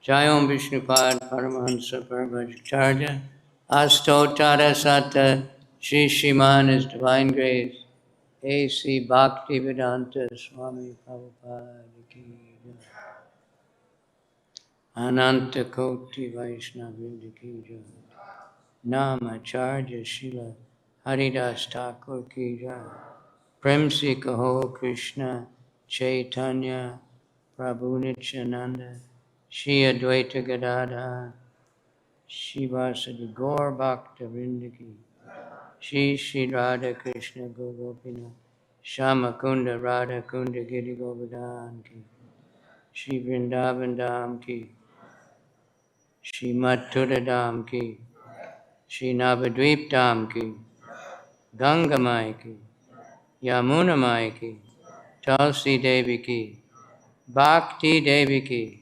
Jayom Vishnupad Paramahansa Parvajacharya Astotara Sata Shri Shriman His Divine Grace A.C. Bhaktivedanta Swami Prabhupada Ki Jai. Ananta Koti Vaishnava Ki Jai. Namacharya Shila Haridas Thakur Ki Jai. Premsi Kaho Krishna Chaitanya Prabhu Nityananda Shri Advaita Gadada Shivasadi Gaur Bhakta Vrindaki Shri Shri Radha Krishna Gopinath Shama Kunda Radha Kunda Giri Govardhan Ki Shri Vrindavan Dham Ki Shri Mathura Dham Ki Shri Navadvip Dham Ki Ganga Mai Ki Yamuna Mai Ki Tulsi Devi Ki Bhakti Devi Ki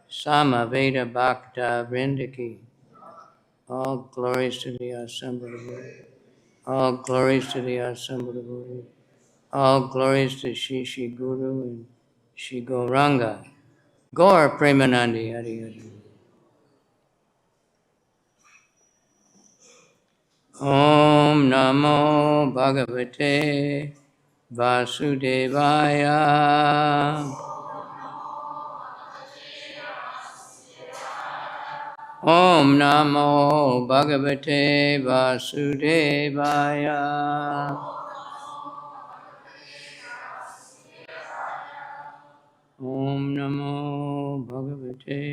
Samaveda Bhakta Vrindaki. All glories to the assembled Lord. All glories to the assembled Lord. All glories to Shri Shri Guru and Shri Gauranga. Gaur Premanandi Hari Hari. Om Namo Bhagavate Vasudevaya. Om Namo Bhagavate Vasudevaya. Om Namo Bhagavate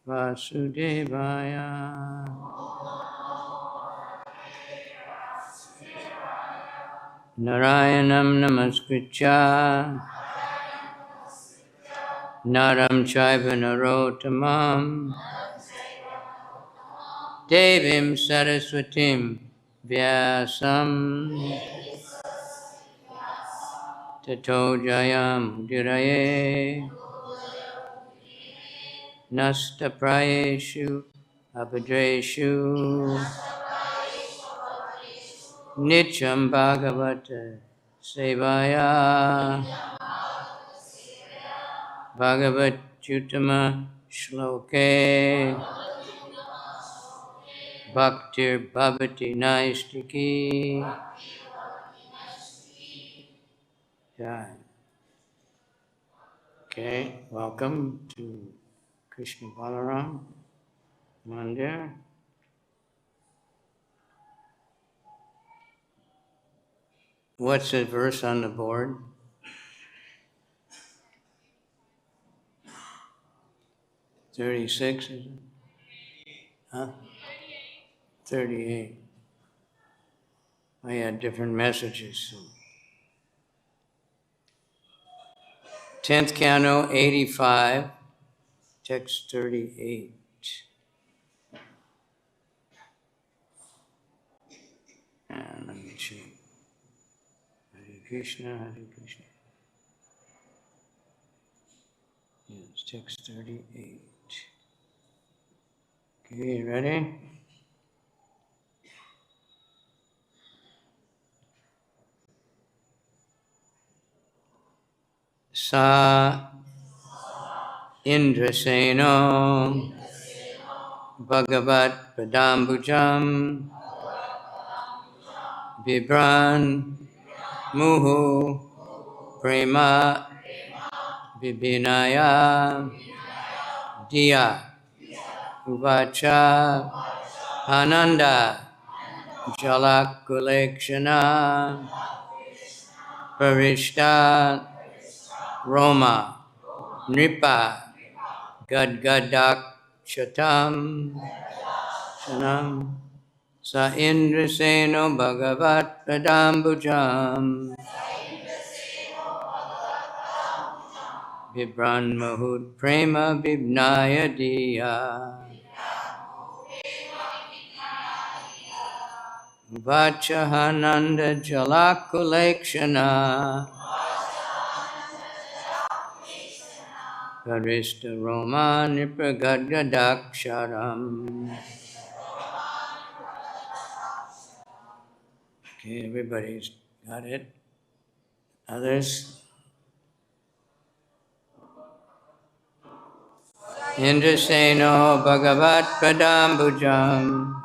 Vasudevaya. Narayanam Namaskritya Naram Chaiva Narottamam Devim Saraswatim Vyasam Tato Jayam Diraye Nasta Prayeshu Abhadreshu Nityam Bhagavata Sevaya Bhagavat Jutama Shloke Bhaktir Bhavati Naistiki. Yeah. Okay, welcome to Krishna Balaram Mandir. What's the verse on the board? 36, is it? Huh? 38. I had different messages. 10th Canto, 85, text 38. And let me check. Hare Krishna, Hare Krishna. Yes, text 38. Okay, ready? Sa indra-seno bhagavat-padāmbujaṁ bibhran muhuḥ prema-vibhinnayā dhiyā uvāca ānanda-jalākulekṣaṇaḥ prahṛṣṭa-romā nṛpa gadgadākṣaram sa indra-seno bhagavat-padāmbujaṁ bibhran muhuḥ prema-vibhinnayā dhiyā uvāca hānanda-jalākulekṣaṇaḥ prahṛṣṭa-romā nṛpa gadgadākṣaram. Okay, everybody's got it. Others? indraseno bhagavat-padāmbujaṁ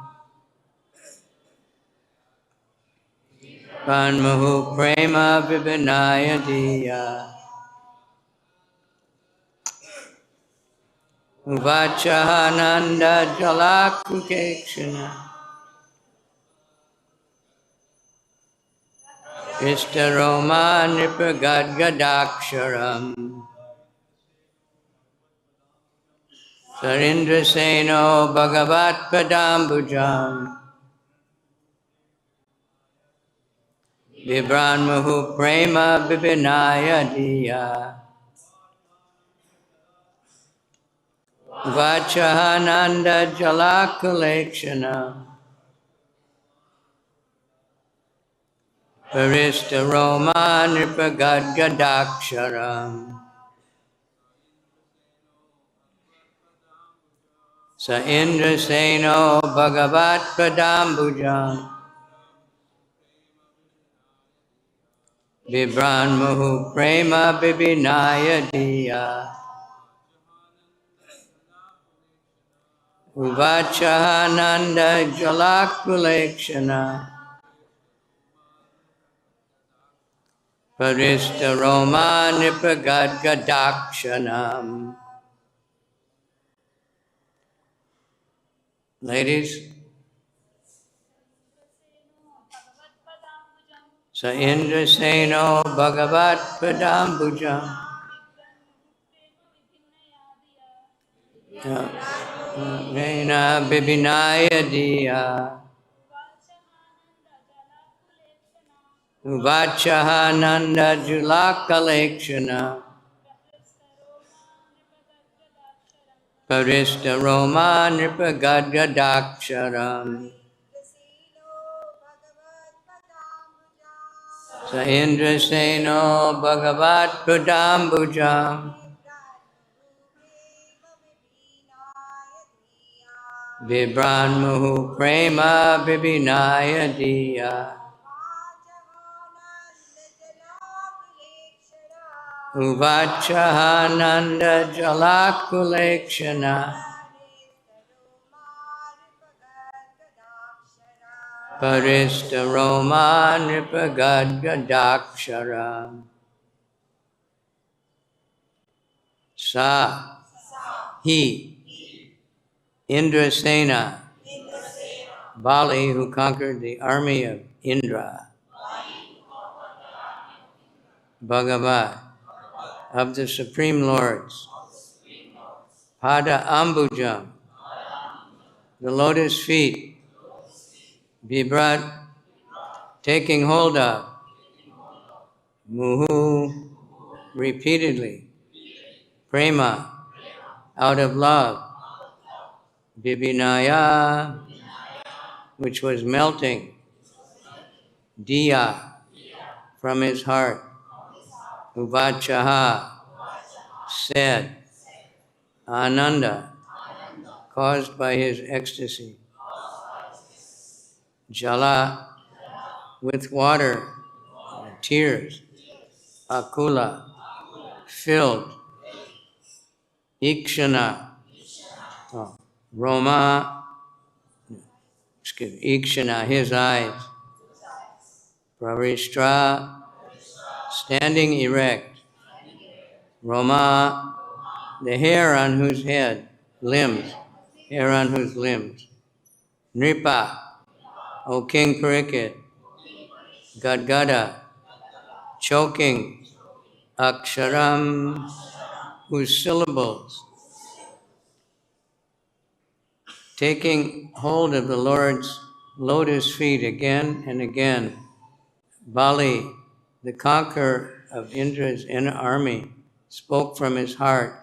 muhuḥ prema-vibhinnayā dhiyā uvāca hānanda-jalākulekṣaṇaḥ prahṛṣṭa-romā nṛpa gadgadākṣaram indra-seno bhagavat-padāmbujaṁ bibhran muhuḥ prema-vibhinnayā dhiyā uvāca hānanda-jalākulekṣaṇaḥ prahṛṣṭa-romā nṛpa gadgadākṣaram indra-seno bhagavat-padāmbujaṁ bibhran muhuḥ prema-vibhinnayā dhiyā uvāca hānanda-jalākulekṣaṇaḥ prahṛṣṭa-romā nṛpa gadgadākṣaram. Ladies, indra-seno bhagavat-padāmbujaṁ prema-vibhinnayā dhiyā uvāca hānanda-jalākulekṣaṇaḥ prahṛṣṭa-romā nṛpa gadgadākṣaram indra-seno bhagavat-padāmbujaṁ bibhran muhuḥ prema-vibhinnayā dhiyā uvāca hānanda-jalākulekṣaṇaḥ prahṛṣṭa-romā nṛpa gadgadākṣaram. Sa, he, Indra-senaḥ, Bali, who conquered the army of Indra, Bhagavat, of the Supreme Lords, pāda-ambujam, the lotus feet, bibhrat, taking hold of, muhuḥ, repeatedly, prema, out of love, vibhinnayā, which was melting, dhiyā, from his heart, uvāca, said, ānanda, caused by his ecstasy, jala, with water, tears, ākula, filled, īkṣaṇaḥ, Roma, īkṣaṇaḥ, his eyes, prahṛṣṭa, standing erect, Romā, the hair on whose head, limbs, hair on whose limbs, nṛpa, O King Parīkṣit, gadgada, choking, akṣaram, whose syllables, taking hold of the Lord's lotus feet again and again, Bali, the conqueror of Indra's inner army, spoke from his heart,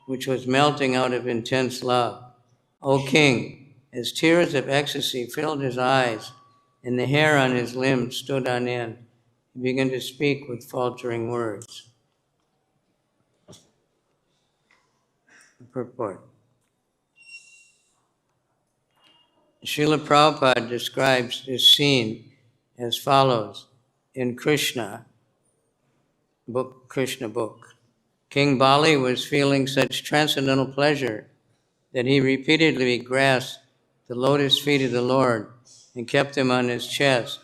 which was melting out of intense love. O King, as tears of ecstasy filled his eyes and the hair on his limbs stood on end, he began to speak with faltering words. Purport. Srila Prabhupada describes this scene as follows in Krishna book. King Bali was feeling such transcendental pleasure that he repeatedly grasped the lotus feet of the Lord and kept them on his chest,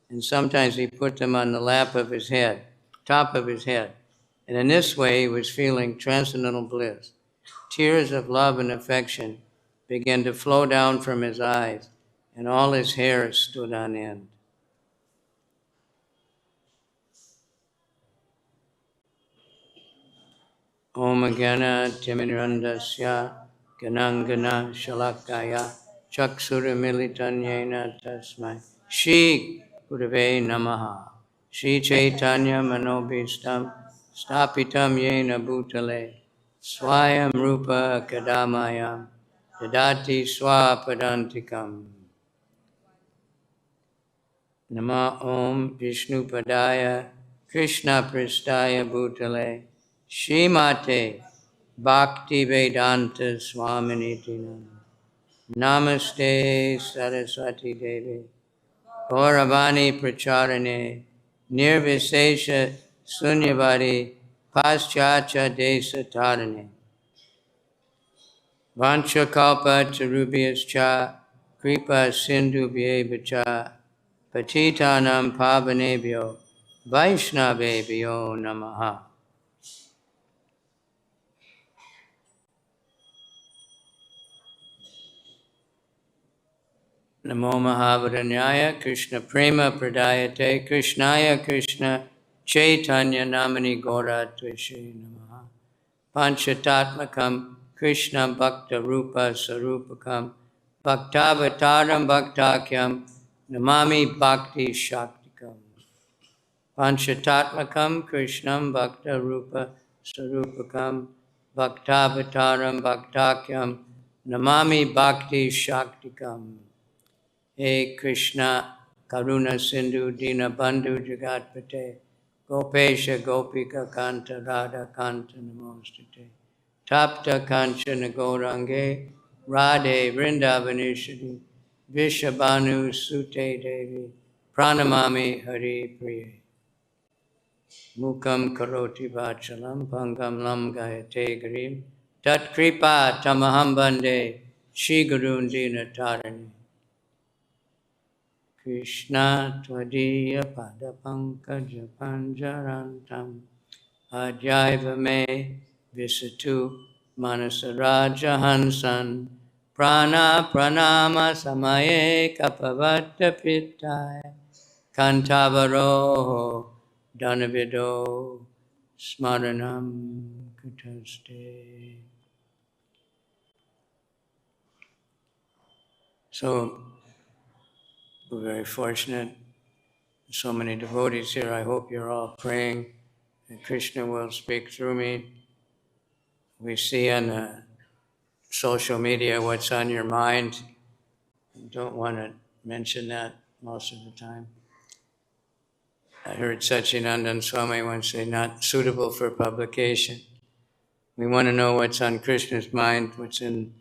and sometimes he put them on the lap of his head, top of his head. And in this way he was feeling transcendental bliss. Tears of love and affection began to flow down from his eyes, and all his hair stood on end. Om Gana Timirandasya Ganangana Shalakaya Chaksuramilitanyena Tasmai Shri Gurave Namaha Shri Chaitanya Manobhistam Stapitam Yena Bhutale Swayam Rupa Kadamayam Dadati Swapadantikam Nama Om Vishnu Padaya Krishna Pristaya Bhutale Shrimate Bhakti Vedanta Swaminiti Namaste Saraswati Devi Gauravani Pracharane Nirvisesha Sunyavadi Paschacha Desa Tarane Vancha Kalpa Tarubhyascha Kripa Sindhu Bhyevacha Patitanam Pavanebhyo Vaishnavebhyo Namaha. Namo Mahavadanyaya Krishna Prema Pradayate Krishnaya Krishna Chaitanya Namani Gora Tvishe Namaha Panchatatmakam Krishna Bhakta Rupa Sarupakam Bhaktavataram Bhaktakyam Namami Bhakti Shaktikam Panchatatmakam Krishnam Bhakta Rupa Sarupakam Bhaktavataram Bhaktakyam Namami Bhakti Shaktikam. Hey Krishna, Karuna Sindhu, Dina Bandhu, Jagatpate, Gopesha, Gopika, Kanta, Radha, Kanta, Namostate, Tapta, Kanchana, Gaurange, Radhe, Vrindavaneshwari, Vishabhanu, Sute Devi, Pranamami, Hari Priya. Mukam Karoti Vachalam, Pangam Lam Gayate Garim, Tat Kripa, Tamaham Bande, Shri Gurun Dina Tarani. Krishna Tvadiya Pada Pankaja Panjarantam Ajaiva Me Visatu Manasaraja Hansan Prana Pranama Samaye Kapavatta Pitaya Kantavaro Danavido Smaranam Kutaste. So, we're very fortunate. So many devotees here. I hope you're all praying that Krishna will speak through me. We see on social media what's on your mind. I don't want to mention that most of the time. I heard Satchidananda and Swami once say, not suitable for publication. We want to know what's on Krishna's mind, what's in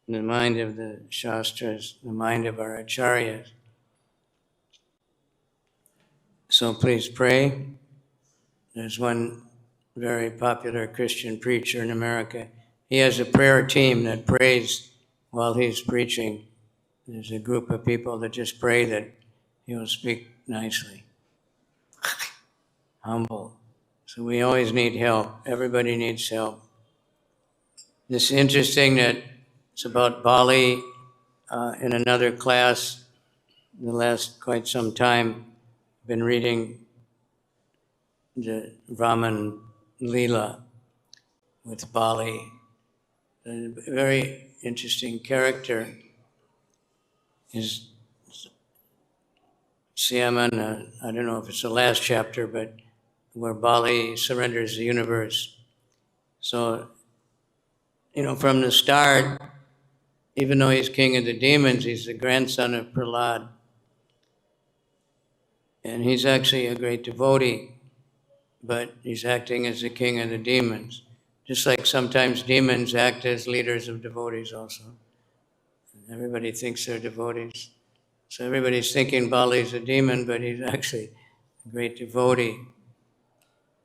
the mind of the Shastras, the mind of our acharyas. So please pray. There's one very popular Christian preacher in America. He has a prayer team that prays while he's preaching. There's a group of people that just pray that he will speak nicely. Humble. So we always need help. Everybody needs help. It's interesting that it's about Bali in another class in the last quite some time. Been reading the Brahman Leela with Bali. A very interesting character is Siaman, I don't know if it's the last chapter, but where Bali surrenders the universe. So, from the start, even though he's king of the demons, he's the grandson of Prahlad. And he's actually a great devotee, but he's acting as the king of the demons. Just like sometimes demons act as leaders of devotees also. Everybody thinks they're devotees. So everybody's thinking Bali's a demon, but he's actually a great devotee.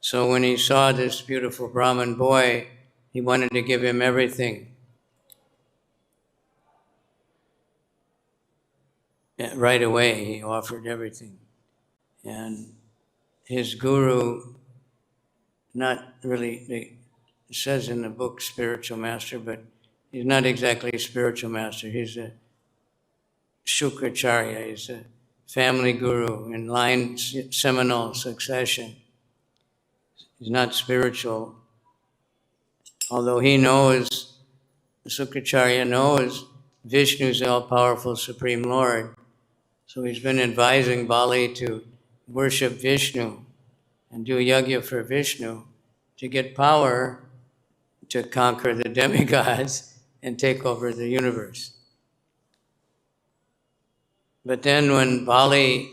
So when he saw this beautiful Brahmin boy, he wanted to give him everything. right away he offered everything. And his guru, not really, it says in the book spiritual master, but he's not exactly a spiritual master. He's a Shukracharya. He's a family guru in line seminal succession. He's not spiritual, although he knows, Shukracharya knows Vishnu's all-powerful Supreme Lord. So he's been advising Bali to worship Vishnu and do yajna for Vishnu to get power to conquer the demigods and take over the universe. But then when Bali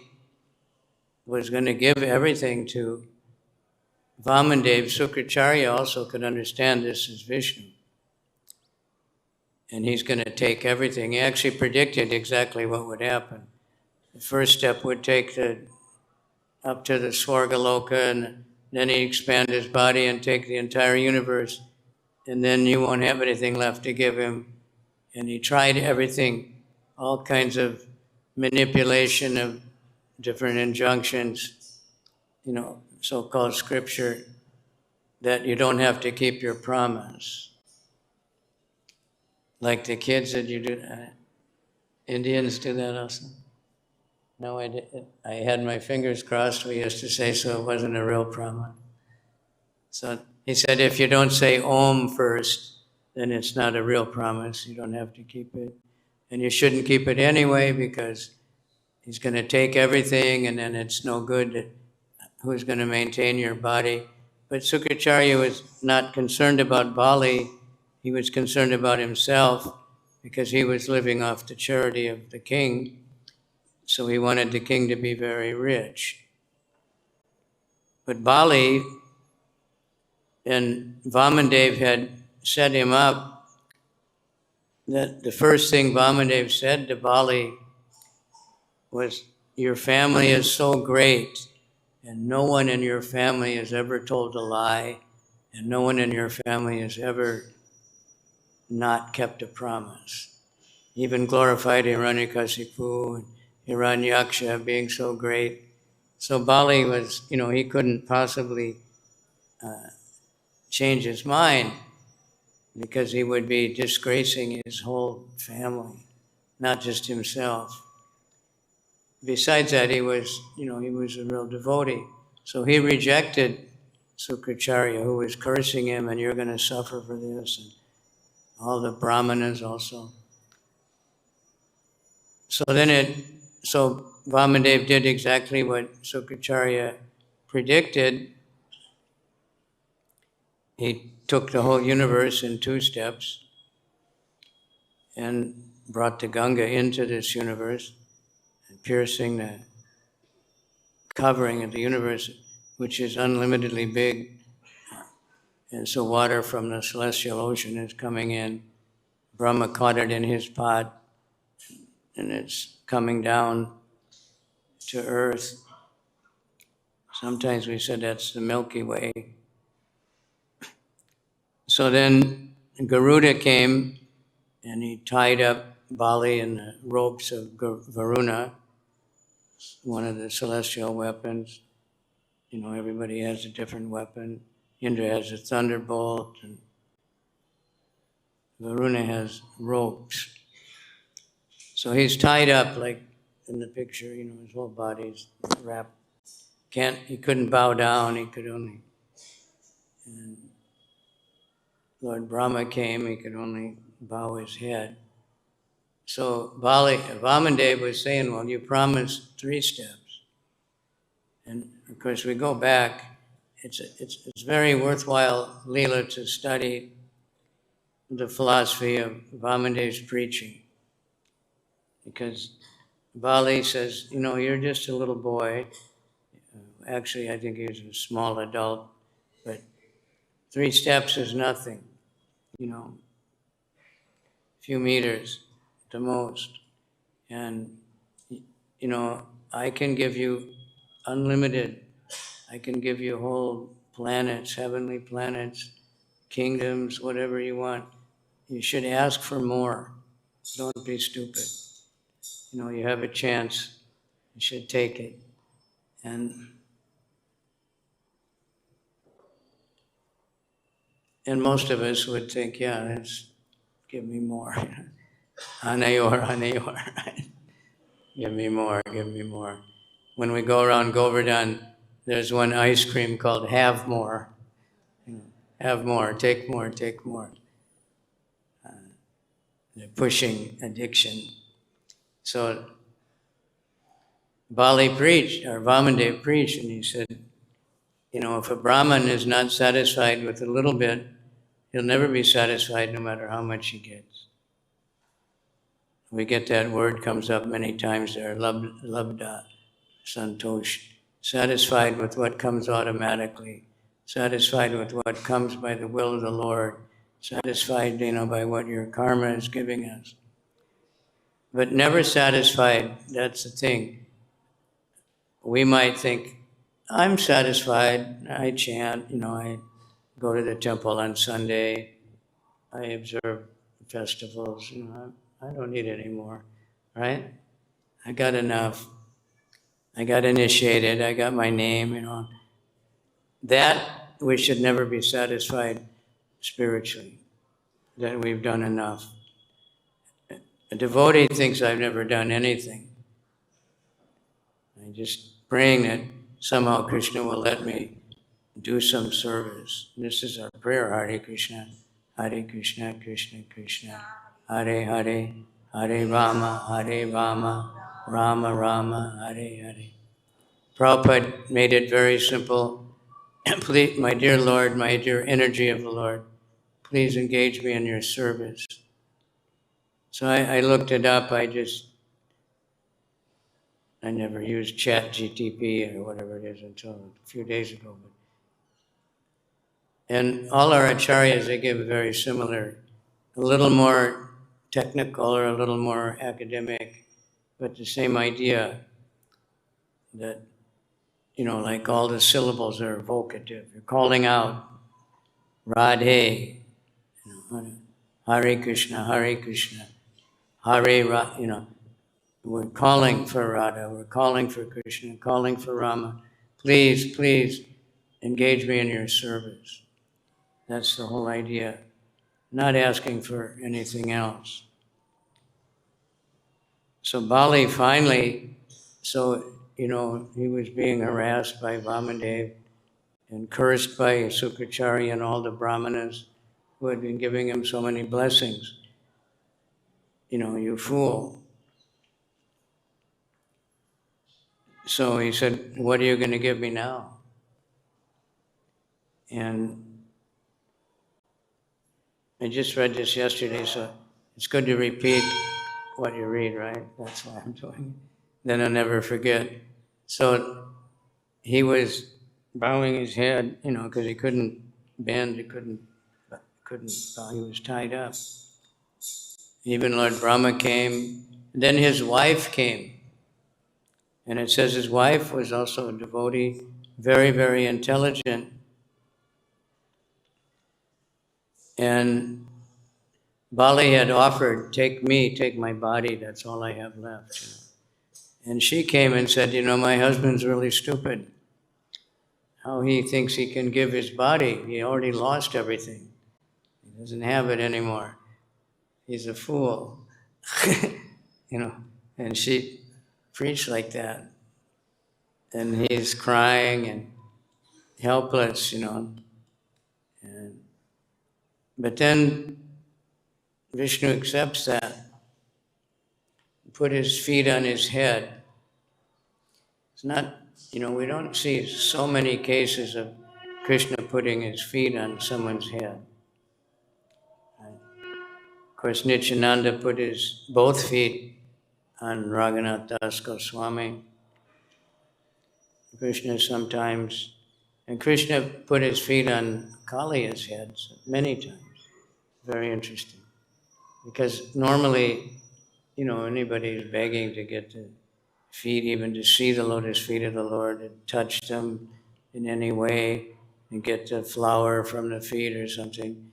was going to give everything to Vamandev, Shukracharya also could understand this is Vishnu. And he's going to take everything. He actually predicted exactly what would happen. The first step would take up to the Swargaloka, and then he'd expand his body and take the entire universe, and then you won't have anything left to give him. And he tried everything, all kinds of manipulation of different injunctions, so-called scripture, that you don't have to keep your promise. Like the kids that you do, Indians do that also. No, I had my fingers crossed, we used to say, so it wasn't a real promise. So he said, if you don't say Om first, then it's not a real promise. You don't have to keep it. And you shouldn't keep it anyway, because he's going to take everything, and then it's no good. Who's going to maintain your body? But Shukracharya was not concerned about Bali. He was concerned about himself, because he was living off the charity of the king. So he wanted the king to be very rich. But Bali and Vamandev had set him up that the first thing Vamandev said to Bali was, your family is so great, and no one in your family has ever told a lie, and no one in your family has ever not kept a promise. Even glorified Hiranyakasipu and Hiranyaksha being so great. So Bali was, he couldn't possibly change his mind, because he would be disgracing his whole family, not just himself. Besides that, he was a real devotee. So he rejected Shukracharya, who was cursing him, and you're going to suffer for this, and all the brahmanas also. So Vamandev did exactly what Shukracharya predicted. He took the whole universe in 2 steps and brought the Ganga into this universe, piercing the covering of the universe, which is unlimitedly big. And so water from the celestial ocean is coming in. Brahma caught it in his pot, and it's coming down to earth. Sometimes we said that's the Milky Way. So then Garuda came, and he tied up Bali in the ropes of Varuna, one of the celestial weapons. Everybody has a different weapon. Indra has a thunderbolt, and Varuna has ropes. So he's tied up, like in the picture, his whole body's wrapped. He couldn't bow down, he could only. And Lord Brahma came, he could only bow his head. So Vamandev was saying, well, you promised 3 steps. And of course, we go back, it's very worthwhile, Leela, to study the philosophy of Vamandev's preaching. Because Bali says, you're just a little boy. Actually, I think he was a small adult, but 3 steps is nothing, a few meters at the most. And, I can give you unlimited, I can give you whole planets, heavenly planets, kingdoms, whatever you want. You should ask for more. Don't be stupid. you have a chance, you should take it. And most of us would think, yeah, give me more. Anayor. Give me more, give me more. When we go around Govardhan, there's one ice cream called Have More. Have more, take more, take more. They're pushing addiction. So Bali preached, or Vamandev preached, and he said, if a Brahmin is not satisfied with a little bit, he'll never be satisfied no matter how much he gets. We get that word, comes up many times there, labda, santosh, satisfied with what comes automatically, satisfied with what comes by the will of the Lord, satisfied, by what your karma is giving us. But never satisfied, that's the thing. We might think, I'm satisfied, I chant, I go to the temple on Sunday, I observe festivals, I don't need any more, right? I got enough. I got initiated, I got my name, That we should never be satisfied spiritually, that we've done enough. A devotee thinks I've never done anything. I'm just praying that somehow Krishna will let me do some service. This is our prayer, Hare Krishna, Krishna Krishna, Hare Hare, Hare Rama, Rama Rama, Hare Hare. Prabhupada made it very simple. Please, my dear Lord, my dear energy of the Lord, please engage me in your service. So I looked it up. I never used ChatGTP or whatever it is until a few days ago. And all our acharyas, they give very similar, a little more technical or a little more academic, but the same idea that, like all the syllables are vocative. You're calling out, Radhe, Hare Krishna, Hare, we're calling for Radha, we're calling for Krishna, calling for Rama. Please, please engage me in your service. That's the whole idea. Not asking for anything else. So Bali finally, he was being harassed by Vamandev and cursed by Sukracharya and all the brahmanas who had been giving him so many blessings. You fool. So he said, what are you going to give me now? And I just read this yesterday, so it's good to repeat what you read, right? That's why I'm doing it. Then I'll never forget. So he was bowing his head, because he couldn't bend, he couldn't bow, he was tied up. Even Lord Brahma came. Then his wife came. And it says his wife was also a devotee, very, very intelligent. And Bali had offered, take my body, that's all I have left. And she came and said, my husband's really stupid. How he thinks he can give his body. He already lost everything. He doesn't have it anymore. He's a fool. And she preached like that. And he's crying and helpless, But then Vishnu accepts that, put his feet on his head. It's not, we don't see so many cases of Krishna putting his feet on someone's head. Of course, Nityananda put his both feet on Raghunath Das Goswami. Krishna sometimes, and Krishna put his feet on Kaliya's head many times. Very interesting. Because normally, anybody is begging to get the feet, even to see the lotus feet of the Lord, and touch them in any way, and get the flower from the feet or something.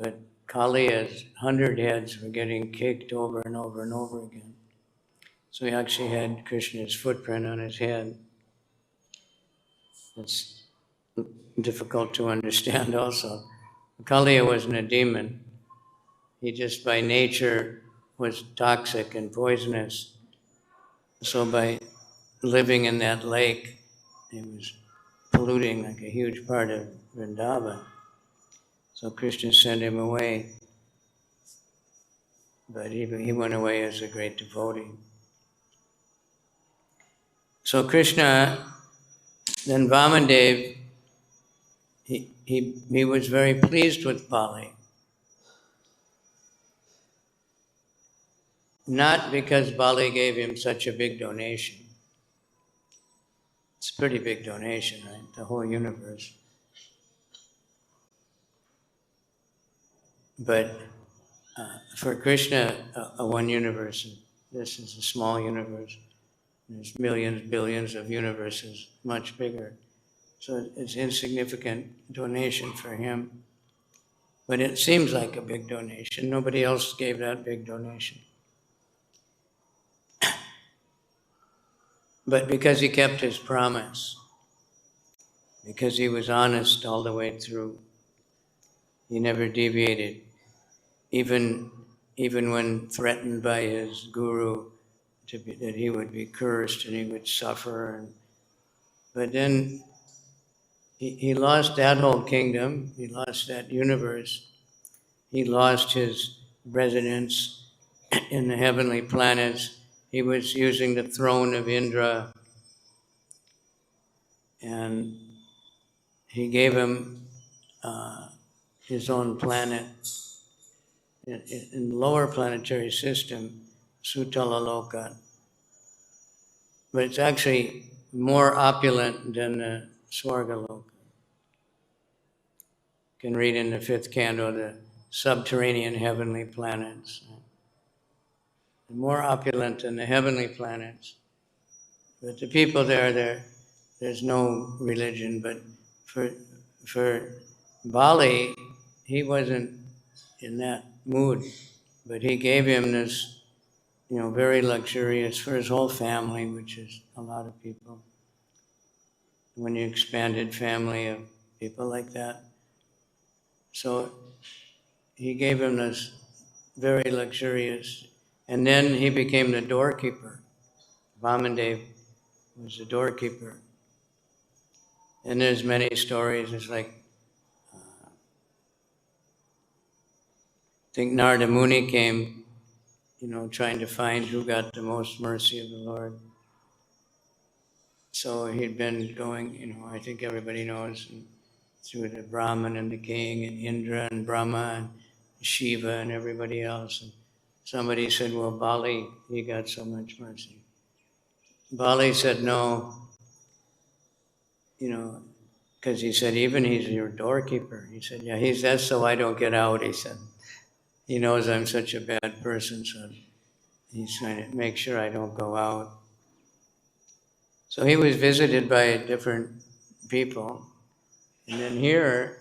But Kaliya's 100 heads were getting kicked over and over and over again. So he actually had Krishna's footprint on his head. It's difficult to understand also. Kaliya wasn't a demon. He just by nature was toxic and poisonous. So by living in that lake, he was polluting like a huge part of Vrindavan. So Krishna sent him away. But he went away as a great devotee. So Krishna, then Vamandev, he was very pleased with Bali. Not because Bali gave him such a big donation. It's a pretty big donation, right? The whole universe. But for Krishna, a one universe, this is a small universe. There's millions, billions of universes, much bigger. So it's insignificant donation for him. But it seems like a big donation. Nobody else gave that big donation. But because he kept his promise, because he was honest all the way through, he never deviated. Even when threatened by his guru that he would be cursed and he would suffer. But then he lost that whole kingdom, he lost that universe, he lost his residence in the heavenly planets. He was using the throne of Indra, and he gave him his own planet in the lower planetary system, Sutalaloka. But it's actually more opulent than the Swargaloka. You can read in the 5th canto the subterranean heavenly planets. They're more opulent than the heavenly planets. But the people there's no religion. But for Bali, he wasn't in that mood. But he gave him this, very luxurious for his whole family, which is a lot of people. When you expanded family of people like that. So he gave him this very luxurious, and then he became the doorkeeper. Vamandev was the doorkeeper. And there's many stories. It's like, I think Narada Muni came, trying to find who got the most mercy of the Lord. So he'd been going, I think everybody knows, through the Brahman and the king and Indra and Brahma and Shiva and everybody else. And somebody said, well, Bali, he got so much mercy. Bali said no, because he said, even he's your doorkeeper. He said, yeah, that's so I don't get out, he said. He knows I'm such a bad person, so he's trying to make sure I don't go out. So he was visited by different people. And then here,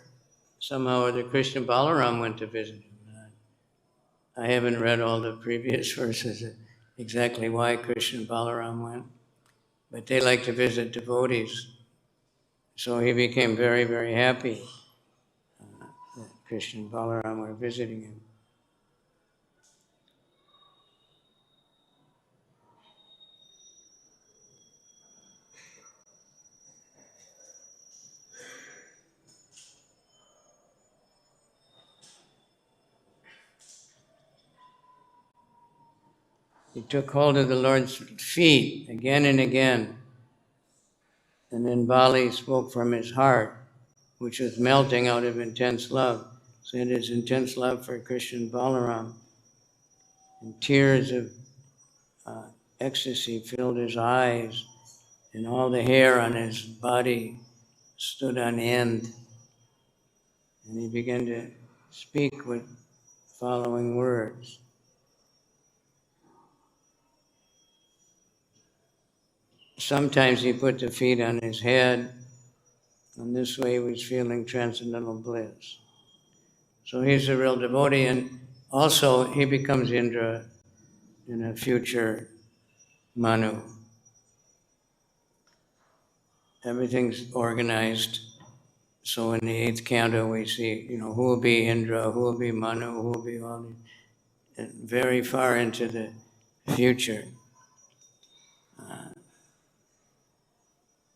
somehow the Krishna Balaram went to visit him. I haven't read all the previous verses exactly why Krishna Balaram went, but they like to visit devotees. So he became very, very happy that Krishna and Balaram were visiting him. He took hold of the Lord's feet again and again. And then Bali spoke from his heart, which was melting out of intense love. So he had his intense love for Krishna and Balaram. And tears of ecstasy filled his eyes, and all the hair on his body stood on end. And he began to speak with following words. Sometimes he put the feet on his head, and this way he was feeling transcendental bliss. So he's a real devotee, and also he becomes Indra in a future Manu. Everything's organized. So in the 8th canto we see, who will be Indra, who will be Manu, who will be all these, very far into the future.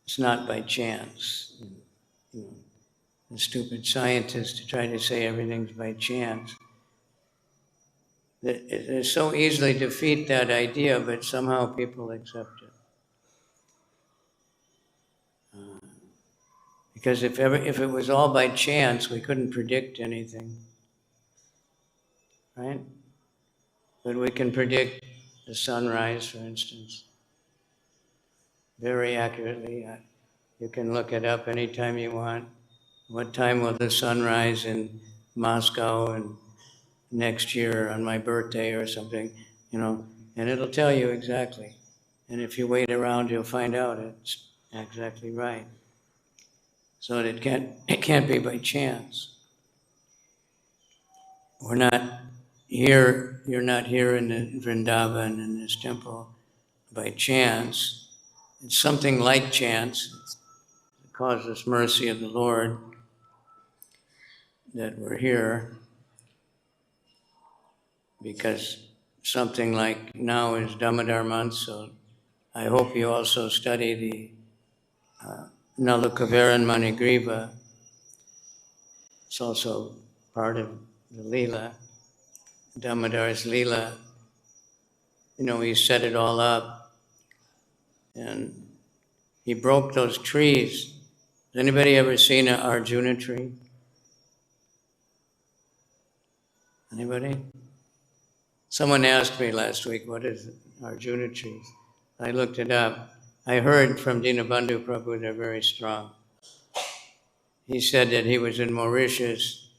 It's not by chance. The stupid scientists to try to say everything's by chance. They so easily defeat that idea, but somehow people accept it. Because if it was all by chance, we couldn't predict anything, right? But we can predict the sunrise, for instance, very accurately. You can look it up anytime you want. What time will the sun rise in Moscow and next year on my birthday or something, and it'll tell you exactly. And if you wait around, you'll find out it's exactly right. So it can't be by chance. We're not here, you're not here in the Vrindavan, in this temple, by chance. It's something like chance. It's the causeless mercy of the Lord that we're here, because something like now is Damodar month, so I hope you also study the Nalakaveran Manigriva. It's also part of the Leela, Damodar's Leela. He set it all up, and he broke those trees. Has anybody ever seen an Arjuna tree? Anybody? Someone asked me last week, what is Arjuna trees? I looked it up. I heard from Dinabandhu Prabhu they're very strong. He said that he was in Mauritius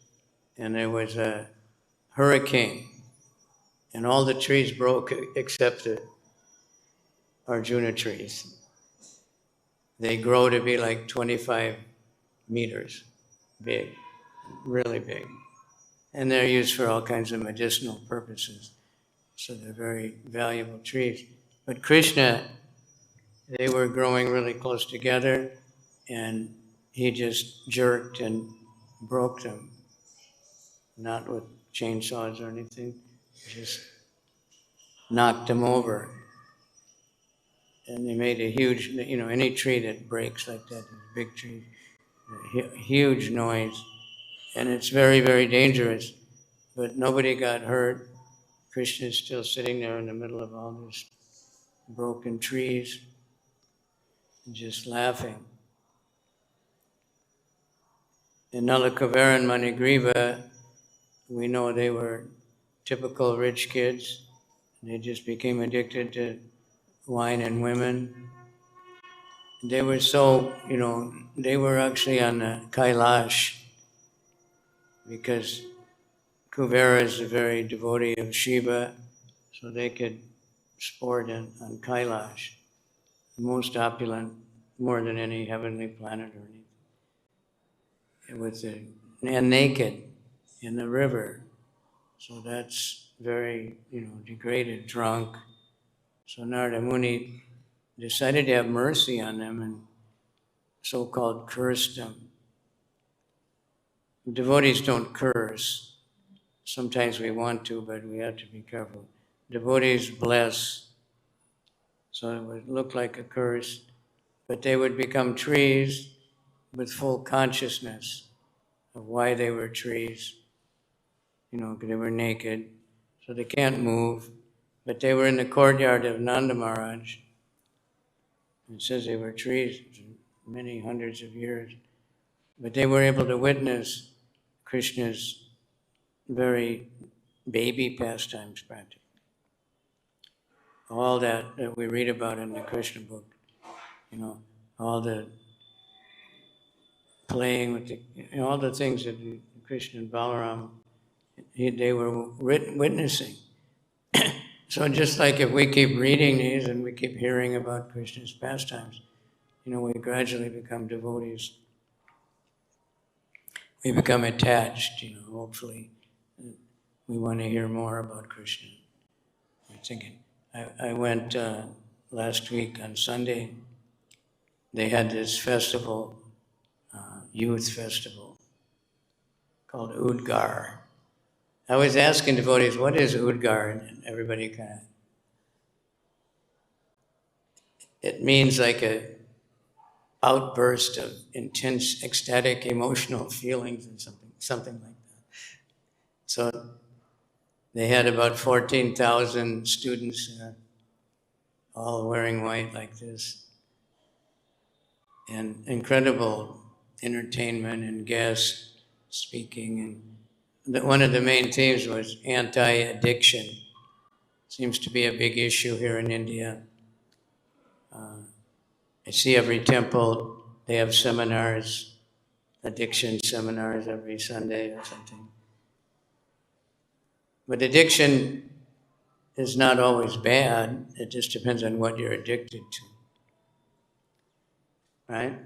and there was a hurricane and all the trees broke except the Arjuna trees. They grow to be like 25 meters big, really big. And they're used for all kinds of medicinal purposes. So they're very valuable trees. But Krishna, they were growing really close together, and he just jerked and broke them. Not with chainsaws or anything, just knocked them over. And they made a huge, any tree that breaks like that, a big tree, huge noise. And it's very, very dangerous. But nobody got hurt. Krishna is still sitting there in the middle of all these broken trees, just laughing. In Nalakaveran Manigriva, we know they were typical rich kids. They just became addicted to wine and women. They were so, they were actually on the Kailash, because Kuvera is a very devotee of Shiva, so they could sport on Kailash, most opulent, more than any heavenly planet or anything. And naked in the river. So that's very, degraded, drunk. So Narada Muni decided to have mercy on them and so-called cursed them. Devotees don't curse. Sometimes we want to, but we have to be careful. Devotees bless. So it would look like a curse, but they would become trees with full consciousness of why they were trees. Because they were naked, so they can't move. But they were in the courtyard of Nanda Maharaj. It says they were trees many hundreds of years. But they were able to witness Krishna's very baby pastimes, practically. All that we read about in the Krishna book, all the playing with all the things that Krishna and Balaram, they were witnessing. So just like if we keep reading these and we keep hearing about Krishna's pastimes, we gradually become devotees. We become attached, hopefully. We want to hear more about Krishna. I'm thinking, I went last week on Sunday, they had this festival, youth festival, called Udgar. I was asking devotees, what is Udgar? And everybody kind of, it means like a outburst of intense, ecstatic, emotional feelings or something like that. So they had about 14,000 students there, all wearing white like this. And incredible entertainment and guests speaking. And one of the main themes was anti-addiction. Seems to be a big issue here in India. I see every temple, they have seminars, addiction seminars every Sunday or something. But addiction is not always bad. It just depends on what you're addicted to. Right?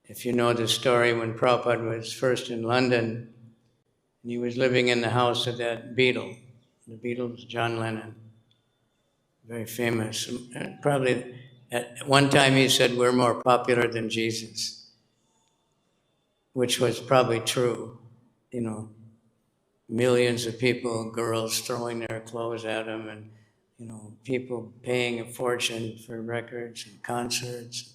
If you know the story, when Prabhupada was first in London, and he was living in the house of that Beatle. The Beatle was John Lennon, very famous. Probably at one time he said, we're more popular than Jesus, which was probably true. You know, millions of people, girls throwing their clothes at him, and you know, people paying a fortune for records and concerts.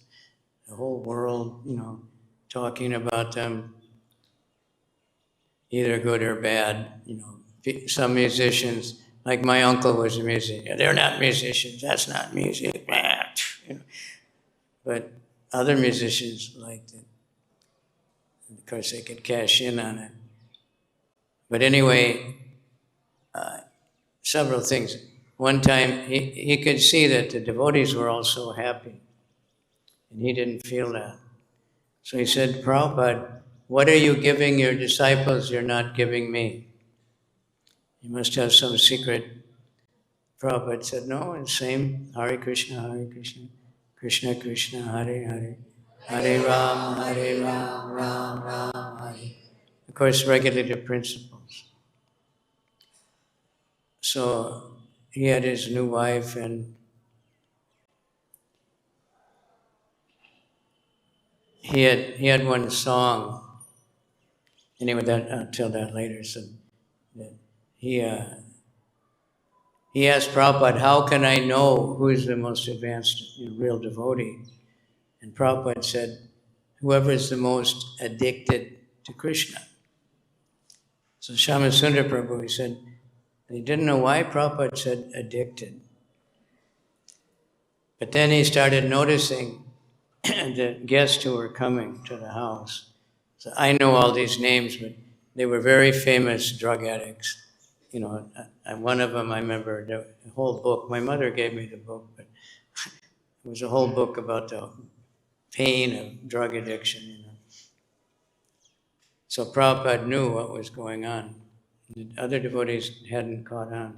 The whole world, you know, talking about them, either good or bad. You know, some musicians, like my uncle was a musician. They're not musicians. That's not music. You know. But other musicians liked it. Of course, they could cash in on it. But anyway, several things. One time, he could see that the devotees were all so happy, and he didn't feel that. So he said, Prabhupada, what are you giving your disciples you're not giving me? You must have some secret. Prabhupada said, no, it's the same. Hare Krishna, Krishna Krishna, Hare Hare, Hare Ram, Ram Ram, Hare. Of course, regulative principles. So he had his new wife, and he had one song. Anyway, I'll tell that later. So that he asked Prabhupada, how can I know who is the most advanced, real devotee? And Prabhupada said, whoever is the most addicted to Krishna. So Shyamasundar Prabhu, he said, he didn't know why Prabhupada said addicted. But then he started noticing the guests who were coming to the house. So I know all these names, but they were very famous drug addicts. You know, one of them I remember, the whole book, my mother gave me the book, but it was a whole book about the pain of drug addiction, you know. So Prabhupada knew what was going on. The other devotees hadn't caught on.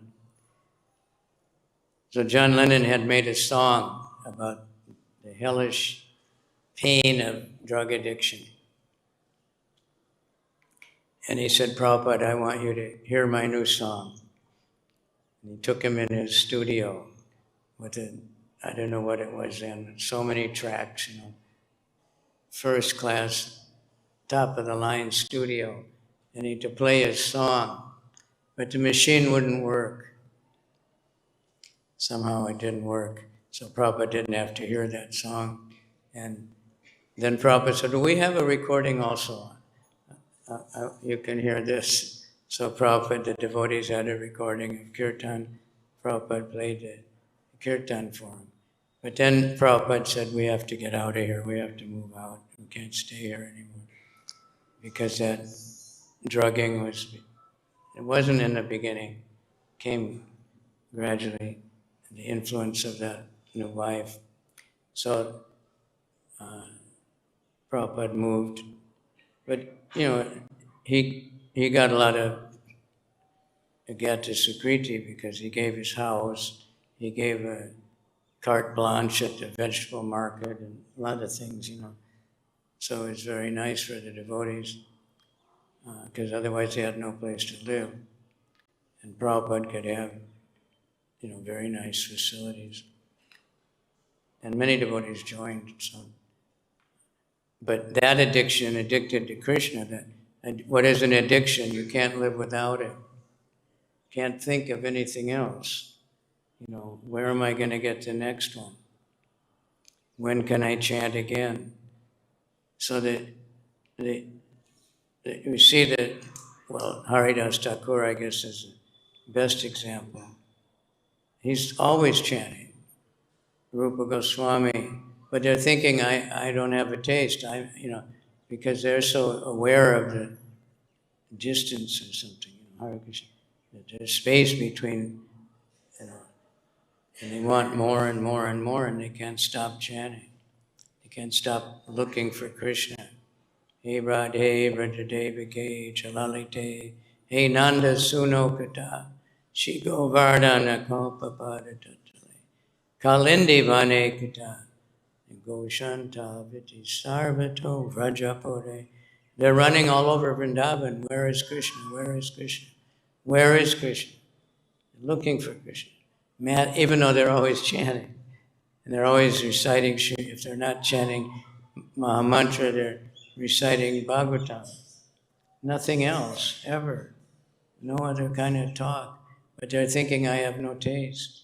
So John Lennon had made a song about the hellish pain of drug addiction. And he said, Prabhupada, I want you to hear my new song. And he took him in his studio with I don't know what it was then, so many tracks, you know, first class, top of the line studio. And he had to play his song, but the machine wouldn't work. Somehow it didn't work. So Prabhupada didn't have to hear that song. And then Prabhupada said, we have a recording also. You can hear this. So Prabhupada, the devotees had a recording of kirtan. Prabhupada played the kirtan for him. But then Prabhupada said, we have to get out of here. We have to move out. We can't stay here anymore. Because that drugging it wasn't in the beginning. It came gradually, the influence of that new wife. So Prabhupada moved. But, you know, he got a lot of agata sukriti because he gave his house, he gave a carte blanche at the vegetable market and a lot of things, you know. So it's very nice for the devotees because otherwise they had no place to live. And Prabhupada could have very nice facilities. And many devotees joined. So. But that addiction, addicted to Krishna, what is an addiction? You can't live without it. Can't think of anything else. Where am I going to get the next one? When can I chant again? So that we see that, well, Haridas Thakur, I guess, is the best example. He's always chanting. Rupa Goswami, but they're thinking, I don't have a taste. Because they're so aware of the distance or something. There's space between, and they want more and more and more, and they can't stop chanting. They can't stop looking for Krishna. Hey Radhe, Vrajadevike, Chalalite, Hey Nanda Sunokata, Shigo Vardhana Kopapada Tatale, Kalindi Vane Kata, Goshanta Viti Sarvato Vrajapore. They're running all over Vrindavan. Where is Krishna? Where is Krishna? Where is Krishna? They're looking for Krishna. Even though they're always chanting. And they're always reciting, if they're not chanting Mahamantra, they're reciting Bhagavatam. Nothing else, ever. No other kind of talk. But they're thinking, I have no taste.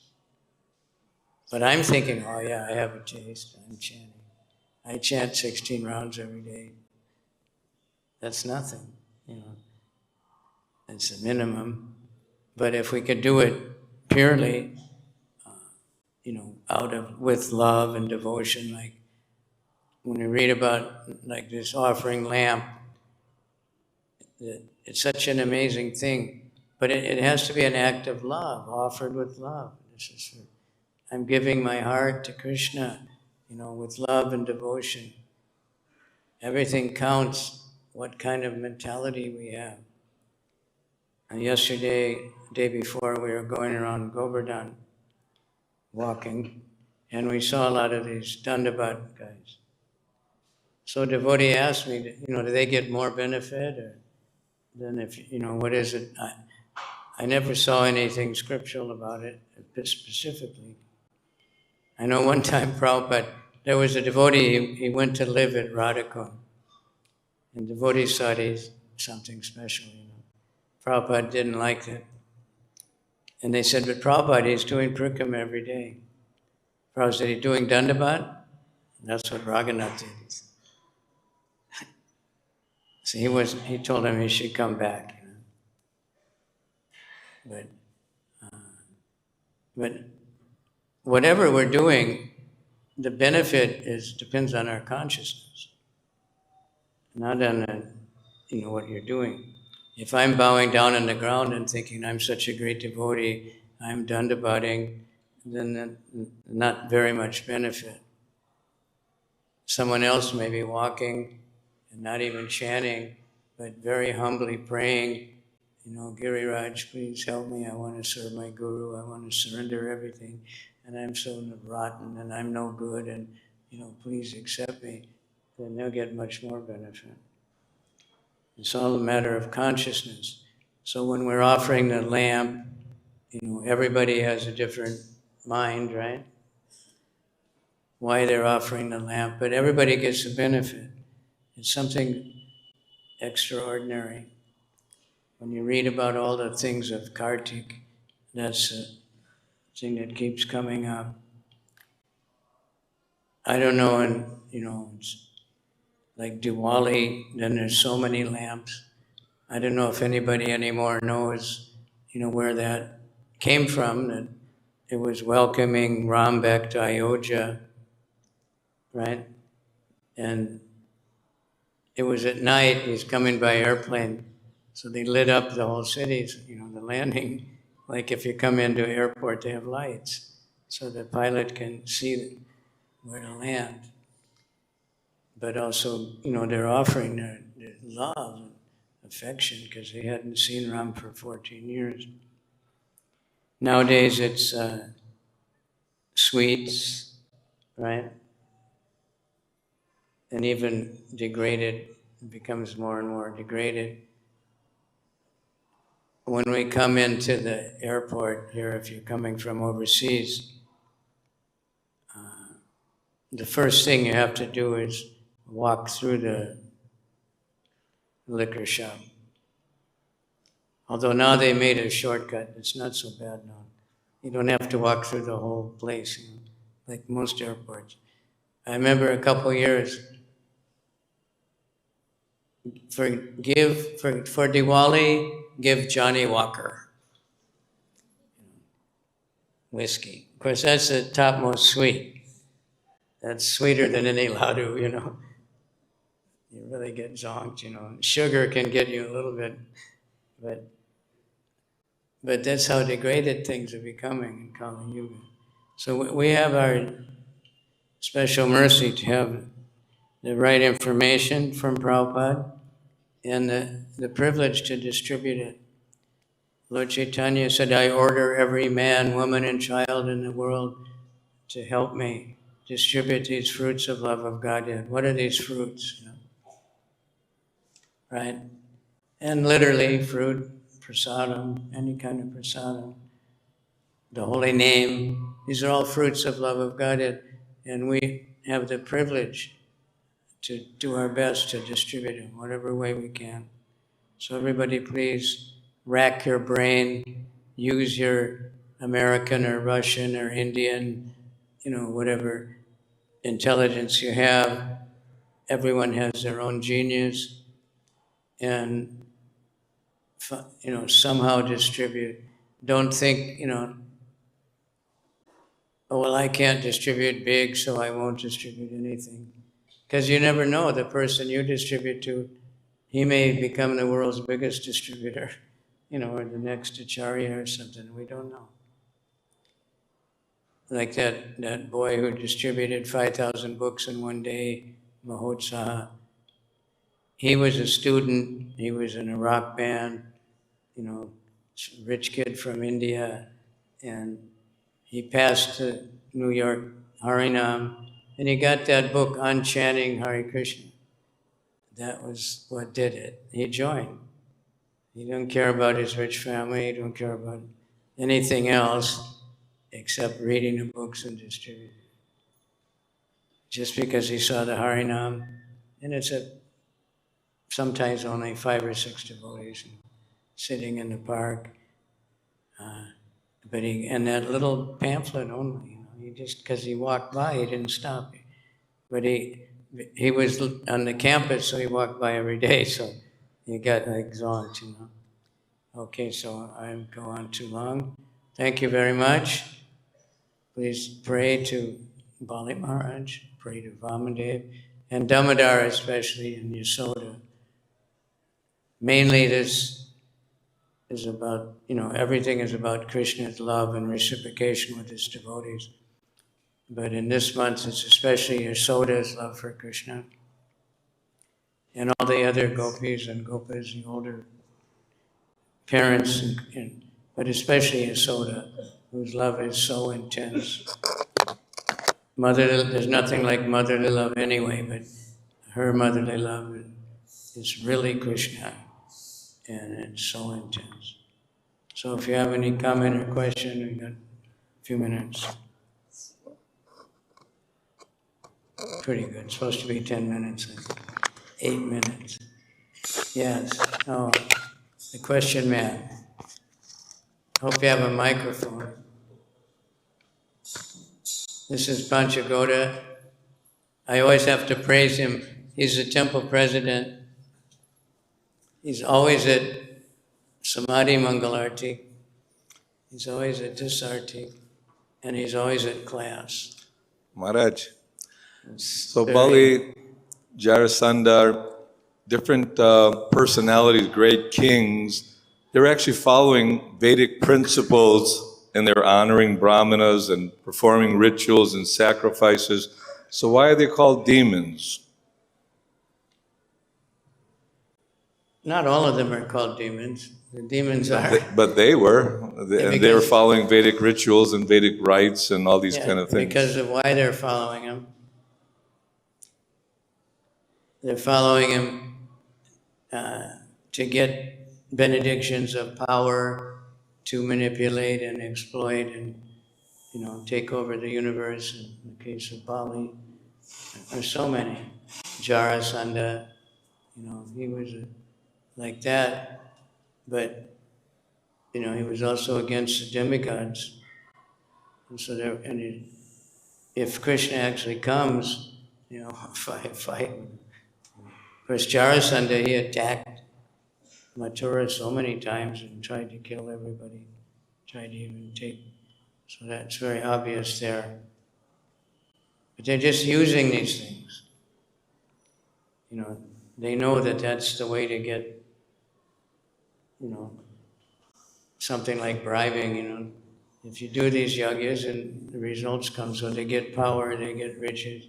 But I'm thinking, oh yeah, I have a taste. I'm chanting. I chant 16 rounds every day. That's nothing, It's a minimum. But if we could do it purely, with love and devotion, like when we read about like this offering lamp, it's such an amazing thing. But it has to be an act of love, offered with love. I'm giving my heart to Krishna, with love and devotion. Everything counts, what kind of mentality we have. And yesterday, day before, we were going around Govardhan, walking, and we saw a lot of these Dandavat guys. So a devotee asked me, do they get more benefit than if, what is it? I never saw anything scriptural about it specifically. I know one time Prabhupada, there was a devotee, he went to live at Radhakund. And devotees thought he's something special, Prabhupada didn't like it. And they said, but Prabhupada, he's doing Parikram every day. Prabhupada said, he's doing Dandavat? That's what Raghunath did. So he told him he should come back. But whatever we're doing, the benefit depends on our consciousness, not on what you're doing. If I'm bowing down on the ground and thinking I'm such a great devotee, I'm dandavatting, then not very much benefit. Someone else may be walking and not even chanting, but very humbly praying, Giriraj, please help me. I want to serve my guru. I want to surrender everything. And I'm so rotten and I'm no good and, please accept me. Then they'll get much more benefit. It's all a matter of consciousness. So when we're offering the lamp, everybody has a different mind, right? Why they're offering the lamp, but everybody gets a benefit. It's something extraordinary. When you read about all the things of Kartik, that's a thing that keeps coming up. I don't know, and it's like Diwali, then there's so many lamps. I don't know if anybody anymore knows, where that came from, that it was welcoming Ram back to Ayodhya, right? And it was at night, he's coming by airplane, so they lit up the whole city, the landing. Like if you come into an airport, they have lights, so the pilot can see where to land. But also, they're offering their love and affection because they hadn't seen Ram for 14 years. Nowadays, it's sweets, right? And even degraded, it becomes more and more degraded. when we come into the airport here, if you're coming from overseas, the first thing you have to do is walk through the liquor shop. Although now they made a shortcut, it's not so bad now. You don't have to walk through the whole place, like most airports. I remember a couple years, for Diwali, give Johnny Walker whiskey. Of course, that's the topmost sweet. That's sweeter than any ladu, You really get zonked, Sugar can get you a little bit, but that's how degraded things are becoming in Kali Yuga. So we have our special mercy to have the right information from Prabhupada and the privilege to distribute it. Lord Chaitanya said, I order every man, woman, and child in the world to help me distribute these fruits of love of Godhead. What are these fruits? Right? And literally, fruit, prasadam, any kind of prasadam, the holy name, these are all fruits of love of Godhead. And we have the privilege to do our best to distribute them, whatever way we can. So everybody please rack your brain, use your American or Russian or Indian, whatever intelligence you have. Everyone has their own genius, and somehow distribute. Don't think, oh, well, I can't distribute big, so I won't distribute anything. Because you never know, the person you distribute to, he may become the world's biggest distributor, or the next acharya or something. We don't know. Like that boy who distributed 5,000 books in one day, muhuḥ. He was a student, he was in a rock band, rich kid from India, and he passed the New York Harinam, and he got that book on chanting Hare Krishna. That was what did it. He joined. He didn't care about his rich family, he didn't care about anything else except reading the books and distributing. Just because he saw the Harinam, and it's sometimes only 5 or 6 devotees sitting in the park. And that little pamphlet only, he just, because he walked by, he didn't stop. But he was on the campus, so he walked by every day, so he got like zonked, Okay, so I'll go on too long. Thank you very much. Please pray to Bali Maharaj, pray to Vamadev, and Damodar especially, and Yasoda. Mainly this is about, everything is about Krishna's love and reciprocation with his devotees. But in this month, it's especially Yasoda's love for Krishna. And all the other gopis and gopas, the older parents, but especially Yasoda, whose love is so intense. There's nothing like motherly love anyway, but her motherly love is really Krishna, and it's so intense. So if you have any comment or question, we've got a few minutes. Pretty good. It's supposed to be 10 minutes, 8 minutes. Yes. Oh, the question man. Hope you have a microphone. This is Panchagoda. I always have to praise him. He's the temple president. He's always at Samadhi Mangalarti. He's always at Disarti. And he's always at class. Maharaj. So Bali, Jarasandha, different personalities, great kings, they're actually following Vedic principles, and they're honoring brahmanas and performing rituals and sacrifices. So why are they called demons? Not all of them are called demons. The demons are. But they were. And they were following Vedic rituals and Vedic rites and all these kind of things. Because of why they're following them. They're following him to get benedictions of power to manipulate and exploit and, take over the universe. In the case of Bali, there's so many. Jarasandha, he was like that, but he was also against the demigods. And so if Krishna actually comes, fight. Of course, Jarasandha, he attacked Mathura so many times and tried to kill everybody, tried to even take, so that's very obvious there. But they're just using these things. They know that that's the way to get, something like bribing, If you do these yagyas and the results come, so they get power, they get riches,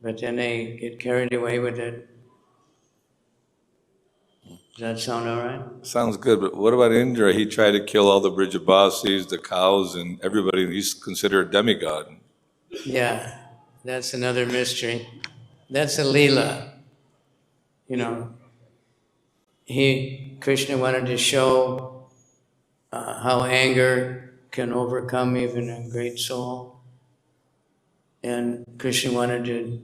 but then they get carried away with it. Does that sound all right? Sounds good, but what about Indra? He tried to kill all the Brijabasis, the cows, and everybody. He's considered a demigod. Yeah, that's another mystery. That's a leela. Krishna wanted to show how anger can overcome even a great soul. And Krishna wanted to,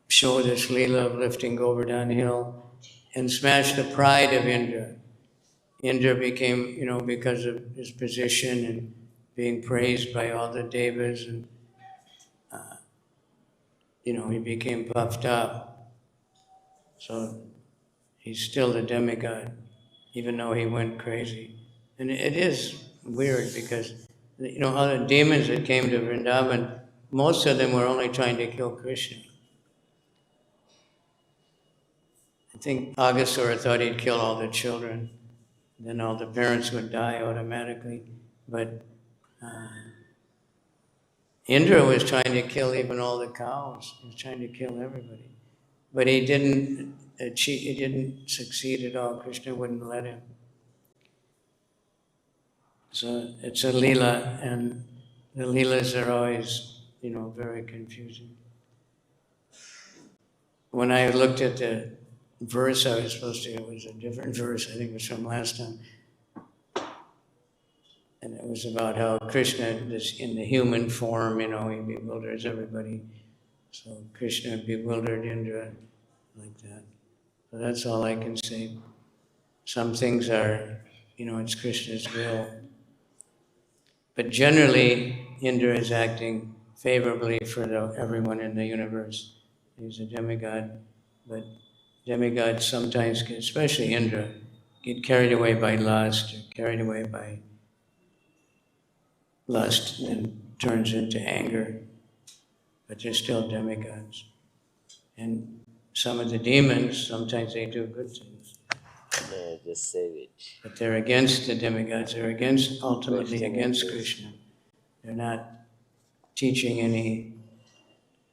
show this leela of lifting Govardhan hill and smash the pride of Indra. Indra became, because of his position and being praised by all the devas, and he became puffed up. So he's still the demigod, even though he went crazy. And it is weird because, all the demons that came to Vrindavan, most of them were only trying to kill Krishna. I think Aghasura thought he'd kill all the children, then all the parents would die automatically. But Indra was trying to kill even all the cows. He was trying to kill everybody. But he didn't succeed at all. Krishna wouldn't let him. So it's a leela, and the leelas are always, very confusing. When I looked at the verse I was supposed to, it was a different verse, I think it was from last time. And it was about how Krishna is in the human form, he bewilders everybody. So Krishna bewildered Indra like that. So that's all I can say. Some things are, it's Krishna's will. But generally, Indra is acting favorably for everyone in the universe. He's a demigod, but demigods sometimes, especially Indra, get carried away by lust, or carried away by lust and turns into anger, but they're still demigods. And some of the demons, sometimes they do good things. They're just savage. But they're against the demigods, they're ultimately against Krishna. They're not teaching any,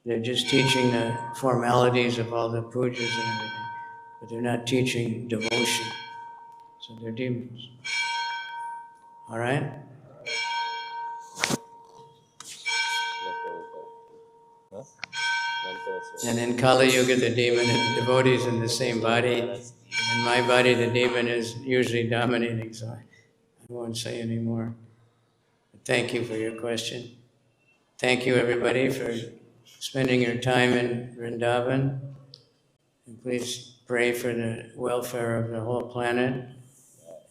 they're just teaching the formalities of all the pujas and everything, but they're not teaching devotion. So they're demons. All right? And in Kali Yuga, the demon and the devotee is in the same body. In my body, the demon is usually dominating, so I won't say any more. But thank you for your question. Thank you, everybody, for spending your time in Vrindavan. And please pray for the welfare of the whole planet.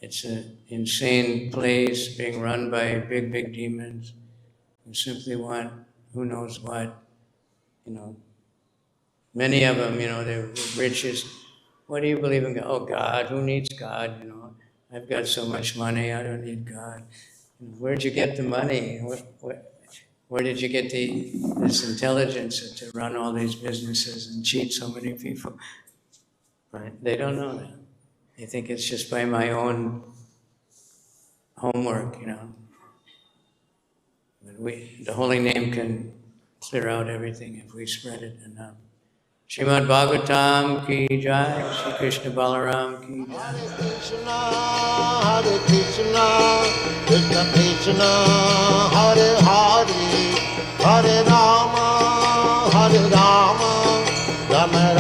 It's an insane place being run by big, big demons who simply want who knows what. Many of them, they're the richest. What do you believe in God? Oh, God, who needs God? I've got so much money, I don't need God. Where'd you get the money? Where did you get this intelligence to run all these businesses and cheat so many people? Right? They don't know that. They think it's just by my own homework, But the holy name can clear out everything if we spread it enough. Srimad Bhagavatam ki jai, Shri Krishna Balaram ki jai. Hare Krishna, Krishna Krishna, Hare Hare, Hare Rama, Rama